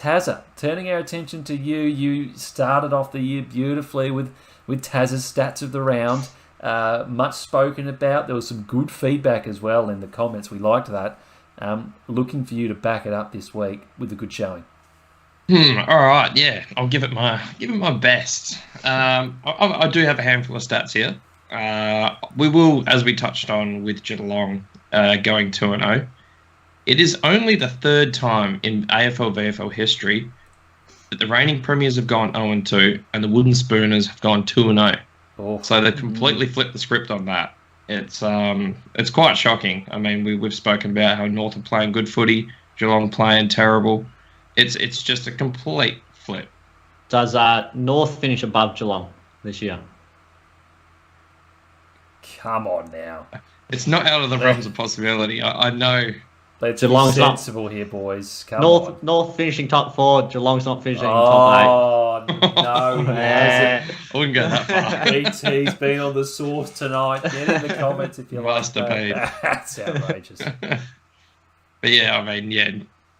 Tazza, turning our attention to you. You started off the year beautifully with Tazza's Stats of the Round. Much spoken about. There was some good feedback as well in the comments. We liked that. Looking for you to back it up this week with a good showing. All right, yeah, I'll give it my best. I do have a handful of stats here. We will, as we touched on with Geelong, going 2-0. It is only the third time in AFL VFL history that the reigning premiers have gone 0-2 and the Wooden Spooners have gone 2-0. Oh. So they completely flipped the script on that. It's quite shocking. I mean, we've spoken about how North are playing good footy, Geelong playing terrible. It's just a complete flip. Does North finish above Geelong this year? Come on now. It's not out of the realms of possibility. I know. Let's be sensible here, boys. North finishing top 4, Geelong's not finishing top 8. Oh, no, he hasn't. I wouldn't go that far. BT's been on the sauce tonight. Get in the comments if you Must like. Have been. That's outrageous. But yeah, I mean, yeah,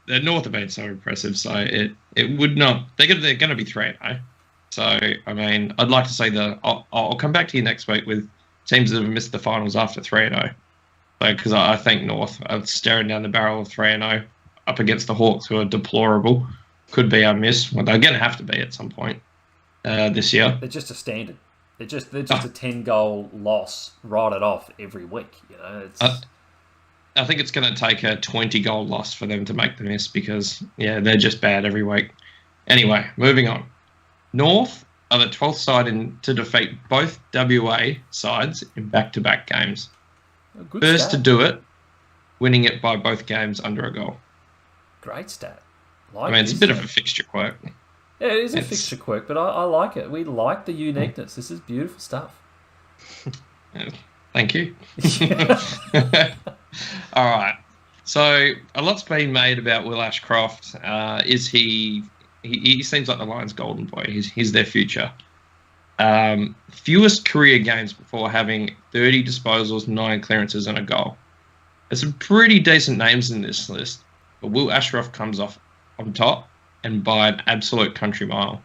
the North have been so impressive, so it would not. They're going to be 3-0. So I mean, I'd like to say I'll come back to you next week with teams that have missed the finals after 3-0. Because I think North are staring down the barrel of 3-0 up against the Hawks, who are deplorable. Could be our miss. Well, they're going to have to be at some point this year. They're just a standard. They're just a 10-goal loss, write it off every week. You know, I think it's going to take a 20-goal loss for them to make the miss because, yeah, they're just bad every week. Anyway, moving on. North are the 12th side to defeat both WA sides in back-to-back games. First stat. to do it, winning it by both games under a goal. Great stat. It's a bit of a fixture quirk. Yeah, it is a fixture quirk, but I like it. We like the uniqueness. This is beautiful stuff. Thank you. All right. So a lot's been made about Will Ashcroft. Is he seems like the Lions' golden boy. He's their future. Fewest career games before having 30 disposals, 9 clearances and a goal. There's some pretty decent names in this list, but Will Ashcroft comes off on top and by an absolute country mile.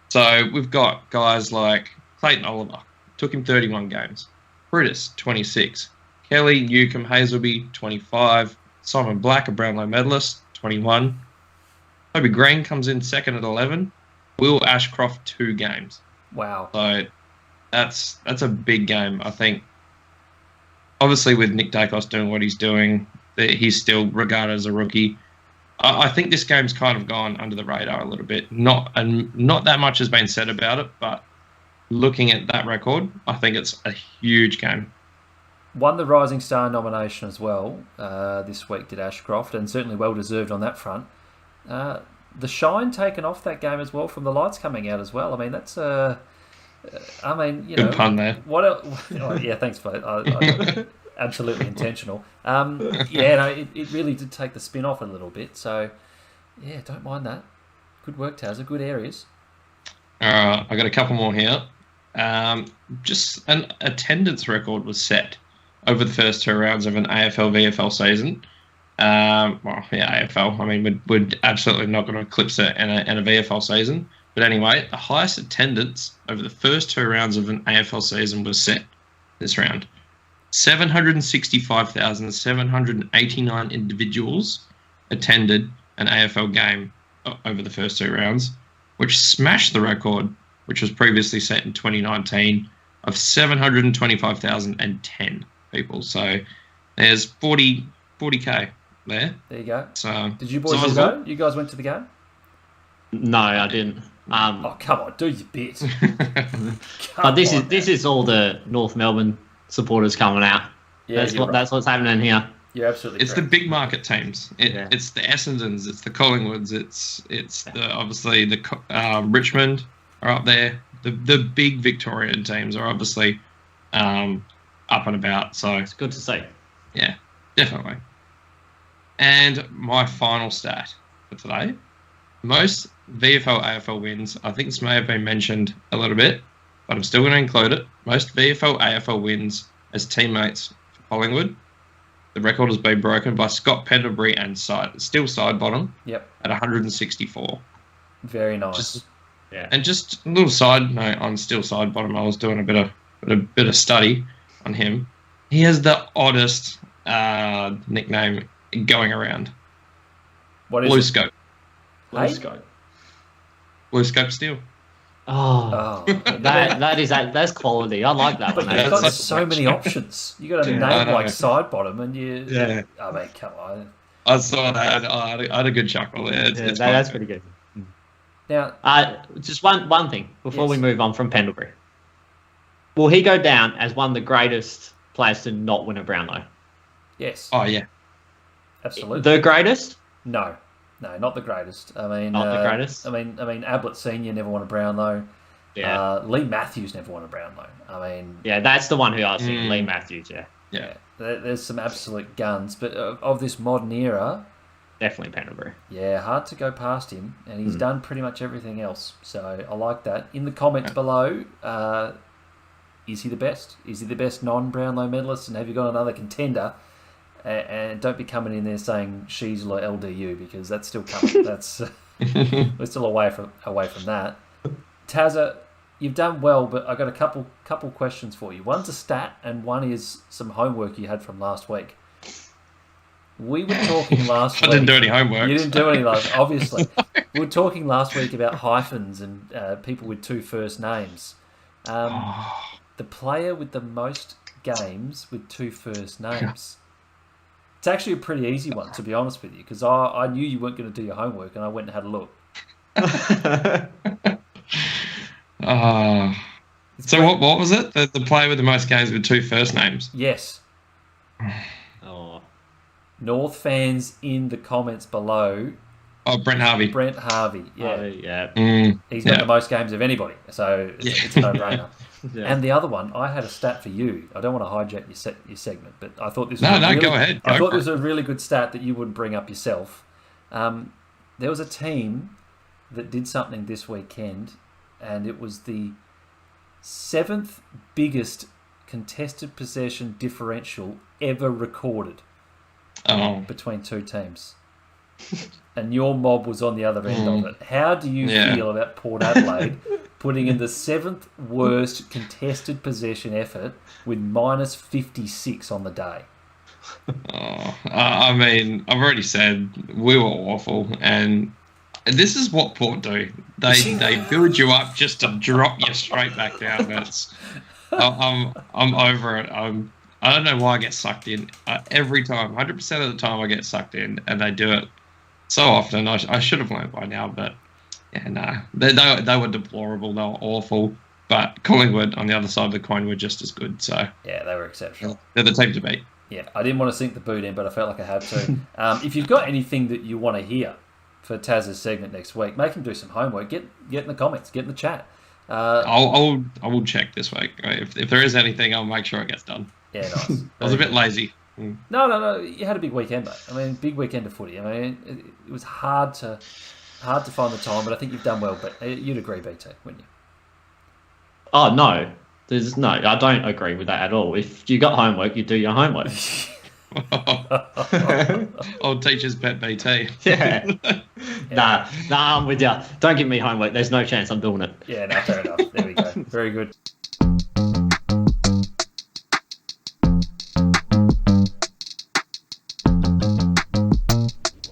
So we've got guys like Clayton Oliver, took him 31 games. Brutus, 26. Kelly Newcomb Hazelby, 25. Simon Black, a Brownlow medalist, 21. Toby Green comes in second at 11. Will Ashcroft, 2 games. Wow. So that's a big game, I think. Obviously, with Nick Dacos doing what he's doing, he's still regarded as a rookie. I think this game's kind of gone under the radar a little bit. Not that much has been said about it, but looking at that record, I think it's a huge game. Won the Rising Star nomination as well this week, did Ashcroft, and certainly well deserved on that front. The shine taken off that game as well from the lights coming out as well. I mean, that's good pun there. What else? Oh, yeah, thanks, mate. Absolutely intentional. It really did take the spin off a little bit. So, yeah, don't mind that. Good work, Tazza. Good areas. I got a couple more here. Just an attendance record was set over the first 2 rounds of an AFL VFL season. AFL. I mean, we're absolutely not going to eclipse it in a VFL season. But anyway, the highest attendance over the first 2 rounds of an AFL season was set this round. 765,789 individuals attended an AFL game over the first 2 rounds, which smashed the record, which was previously set in 2019, of 725,010 people. So there's 40K there. There you go. So, did you boys go? You guys went to the game? No, I didn't. Oh, come on, do your bit. But this is all the North Melbourne supporters coming out. Yeah, that's what's happening here. You're absolutely It's correct. the big market teams. It's the Essendons, it's the Collingwoods, it's obviously the Richmond are up there. The big Victorian teams are obviously up and about. So it's good to see. Yeah, definitely. And my final stat for today: most VFL AFL wins. I think this may have been mentioned a little bit, but I'm still going to include it. Most VFL AFL wins as teammates for Collingwood. the record has been broken by Scott Pendlebury and still side bottom. Yep. At 164. Very nice. And just a little side note on still side bottom. I was doing a bit of study on him. He has the oddest nickname going around. What is Blue it? Scope. Blue Scope. Blue Scope Steel. Oh, that's quality. I like that But one. you've got so many options. You got a name like side bottom, and you. Yeah. I mean, come on. I saw that. I had a good chuckle there. That's pretty good. Now, just one thing before we move on from Pendlebury. Will he go down as one of the greatest players to not win a Brownlow? yes. Oh yeah. Absolutely. The greatest? No, not the greatest. I mean, Not the greatest? I mean, Ablett Senior never won a Brownlow. Yeah. Lee Matthews never won a Brownlow. I mean, Yeah, that's the one who I was thinking. Lee Matthews. Yeah. there's some absolute guns, but of this modern era, Definitely Pendlebury. yeah, hard to go past him, and he's done pretty much everything else. So I like that. In the comments below, is he the best? Is he the best non-Brownlow medalist? And have you got another contender? And don't be coming in there saying she's LDU, because that's still coming. That's we're still away from that. Tazza, you've done well, but I got a couple questions for you. One's a stat, and one is some homework you had from last week. We were talking last week. I didn't do any homework. You didn't do any last, obviously. We were talking last week about hyphens and people with two first names. The player with the most games with two first names. It's actually a pretty easy one, to be honest with you, because I knew you weren't going to do your homework, and I went and had a look. So what was it? The player with the most games with two first names? Yes. Oh. North fans in the comments below. Oh, Brent Harvey. Brent Harvey, yeah. Yeah. He's got the most games of anybody, so it's a no-brainer. Yeah. And the other one, I had a stat for you. I don't want to hijack your segment, but I thought this was go ahead. I thought this was a really good stat that you wouldn't bring up yourself. There was a team that did something this weekend, and it was the 7th biggest contested possession differential ever recorded between two teams. And your mob was on the other end of it. How do you feel about Port Adelaide putting in the 7th worst contested possession effort with minus 56 on the day? I mean, I've already said we were awful, and this is what Port do. They build you up just to drop you straight back down. I'm over it. I don't know why I get sucked in every time. 100% of the time I get sucked in, and they do it so often. I should have learned by now, but yeah, no. They were deplorable. They were awful. But Collingwood on the other side of the coin were just as good. So yeah, they were exceptional. They're the team to beat. Yeah, I didn't want to sink the boot in, but I felt like I had to. If you've got anything that you want to hear for Taz's segment next week, make him do some homework. Get in the comments. Get in the chat. I will check this week. If there is anything, I'll make sure it gets done. Yeah, nice. I was a bit lazy. No. You had a big weekend, mate. I mean, big weekend of footy. I mean, it was hard to find the time, but I think you've done well. But you'd agree, BT, wouldn't you? Oh, no. I don't agree with that at all. If you got homework, you do your homework. Old teacher's pet BT. Yeah. Nah, I'm with you. Don't give me homework. There's no chance I'm doing it. Yeah, no, fair enough. There we go. Very good.